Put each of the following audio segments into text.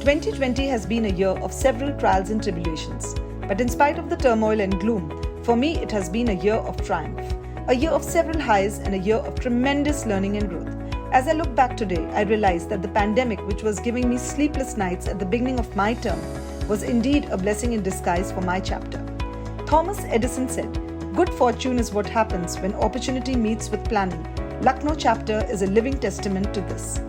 2020 has been a year of several trials and tribulations, but in spite of the turmoil and gloom, for me it has been a year of triumph, a year of several highs and a year of tremendous learning and growth. As I look back today, I realize that the pandemic, which was giving me sleepless nights at the beginning of my term, was indeed a blessing in disguise for my chapter. Thomas Edison said, "Good fortune is what happens when opportunity meets with planning." Lucknow chapter is a living testament to this.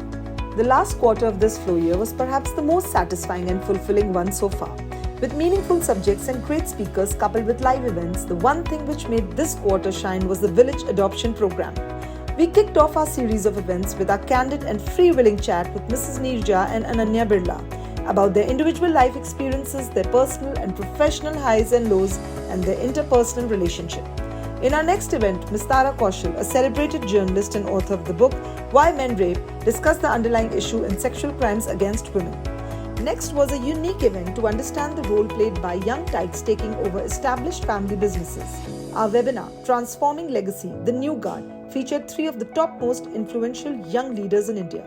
The last quarter of this flow year was perhaps the most satisfying and fulfilling one so far. With meaningful subjects and great speakers coupled with live events, the one thing which made this quarter shine was the Village Adoption Program. We kicked off our series of events with our candid and free-willing chat with Mrs. Neerja and Ananya Birla about their individual life experiences, their personal and professional highs and lows, and their interpersonal relationship. In our next event, Ms. Tara Kaushal, a celebrated journalist and author of the book Why Men Rape, discussed the underlying issue in sexual crimes against women. Next was a unique event to understand the role played by young tykes taking over established family businesses. Our webinar, Transforming Legacy, The New Guard, featured 3 of the top most influential young leaders in India.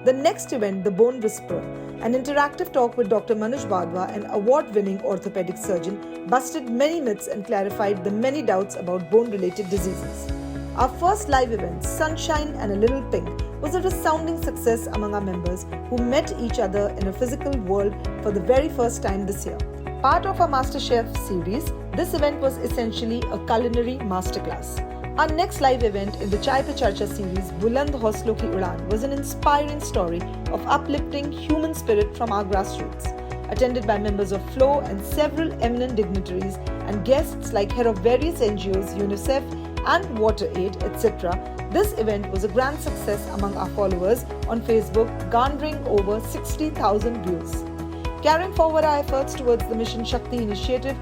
The next event, The Bone Whisperer, an interactive talk with Dr. Manoj Badwa, an award-winning orthopedic surgeon, busted many myths and clarified the many doubts about bone-related diseases. Our first live event, Sunshine and a Little Pink, was a resounding success among our members who met each other in a physical world for the very first time this year. Part of our MasterChef series, this event was essentially a culinary masterclass. Our next live event in the Chai Pe Charcha series, Buland Hauslo Ki Udan, was an inspiring story of uplifting human spirit from our grassroots. Attended by members of FLOW and several eminent dignitaries and guests like head of various NGOs, UNICEF and WaterAid, etc., this event was a grand success among our followers on Facebook, garnering over 60,000 views. Carrying forward our efforts towards the Mission Shakti initiative,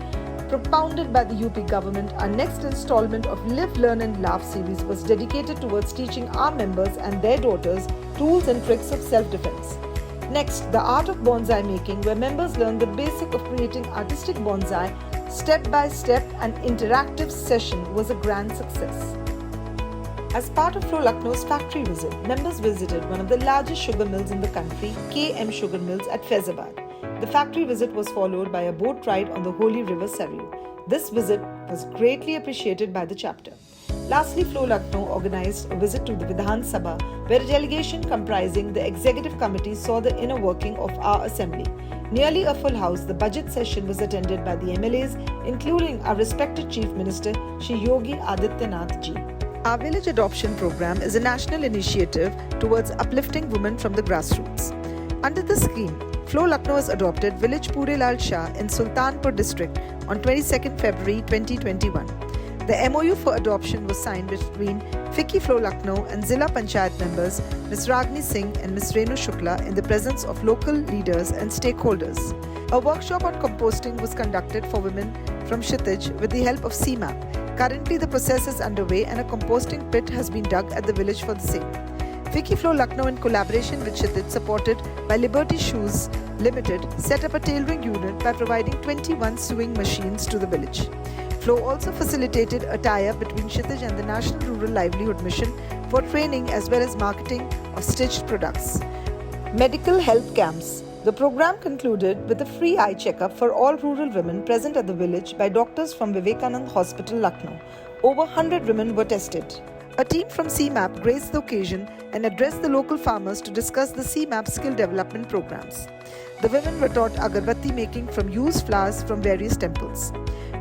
propounded by the UP government, our next installment of Live, Learn and Laugh series was dedicated towards teaching our members and their daughters tools and tricks of self-defense. Next, the art of bonsai making, where members learn the basic of creating artistic bonsai, step-by-step and interactive session was a grand success. As part of Flow Lucknow's factory visit, members visited one of the largest sugar mills in the country, KM Sugar Mills at Faizabad. The factory visit was followed by a boat ride on the holy river Saryu. This visit was greatly appreciated by the chapter. Lastly, Flow Lucknow organized a visit to the Vidhan Sabha, where a delegation comprising the executive committee saw the inner working of our assembly. Nearly a full house, the budget session was attended by the MLAs, including our respected Chief Minister, Shri Yogi Adityanath Ji. Our Village Adoption Program is a national initiative towards uplifting women from the grassroots. Under the scheme, Flow Lucknow has adopted village Pure Lal Shah in Sultanpur district on 22nd February 2021. The MOU for adoption was signed between FICCI Flow Lucknow and Zilla Panchayat members Ms. Ragini Singh and Ms. Renu Shukla in the presence of local leaders and stakeholders. A workshop on composting was conducted for women from Kshitij with the help of CMAP. Currently, the process is underway and a composting pit has been dug at the village for the same. FICCI Flow Lucknow, in collaboration with Kshitij, supported by Liberty Shoes Limited, set up a tailoring unit by providing 21 sewing machines to the village. Flow also facilitated a tie-up between Kshitij and the National Rural Livelihood Mission for training as well as marketing of stitched products. Medical health camps. The program concluded with a free eye checkup for all rural women present at the village by doctors from Vivekanand Hospital, Lucknow. Over 100 women were tested. A team from CMAP graced the occasion and addressed the local farmers to discuss the CMAP skill development programs. The women were taught agarbatti making from used flowers from various temples.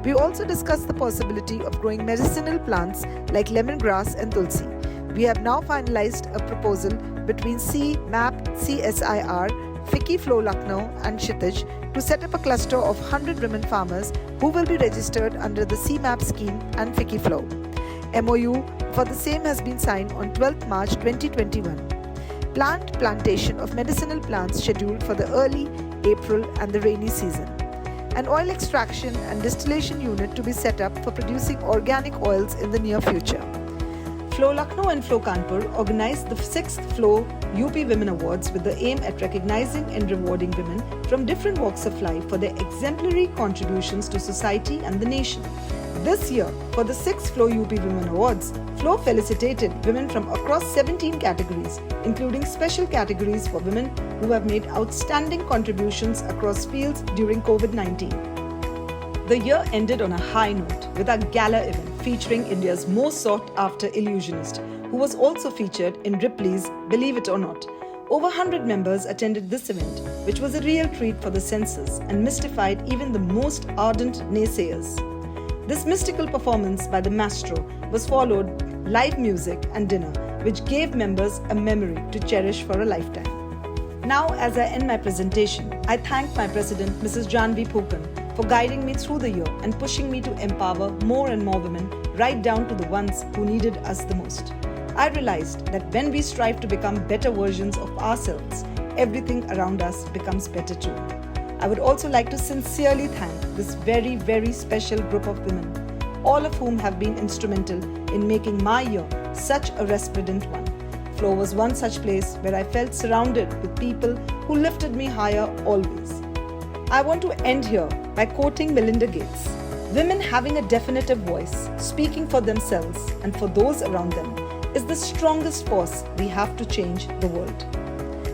We also discussed the possibility of growing medicinal plants like lemongrass and tulsi. We have now finalized a proposal between CMAP, CSIR, FICCI Flow Lucknow and Kshitij to set up a cluster of 100 women farmers who will be registered under the CMAP scheme and FICCI Flow. MOU for the same has been signed on 12th March 2021. Plantation of medicinal plants scheduled for the early April and the rainy season. An oil extraction and distillation unit to be set up for producing organic oils in the near future. Flow Lucknow and Flow Kanpur organized the 6th Flow UP Women Awards with the aim at recognizing and rewarding women from different walks of life for their exemplary contributions to society and the nation. This year, for the 6th Flow UP Women Awards, Flow felicitated women from across 17 categories, including special categories for women who have made outstanding contributions across fields during COVID-19. The year ended on a high note with a gala event featuring India's most sought-after illusionist, who was also featured in Ripley's Believe It or Not. Over 100 members attended this event, which was a real treat for the senses and mystified even the most ardent naysayers. This mystical performance by the maestro was followed live music and dinner, which gave members a memory to cherish for a lifetime. Now, as I end my presentation, I thank my president, Mrs. Janvi Phukan, for guiding me through the year and pushing me to empower more and more women, right down to the ones who needed us the most. I realized that when we strive to become better versions of ourselves, everything around us becomes better too. I would also like to sincerely thank this very, very special group of women, all of whom have been instrumental in making my year such a resplendent one. Flow was one such place where I felt surrounded with people who lifted me higher always. I want to end here by quoting Melinda Gates. Women having a definitive voice, speaking for themselves and for those around them, is the strongest force we have to change the world.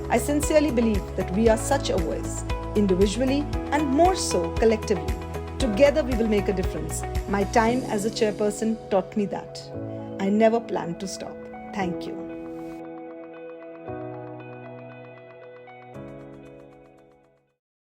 I sincerely believe that we are such a voice, individually and more so collectively. Together we will make a difference. My time as a chairperson taught me that. I never plan to stop. Thank you.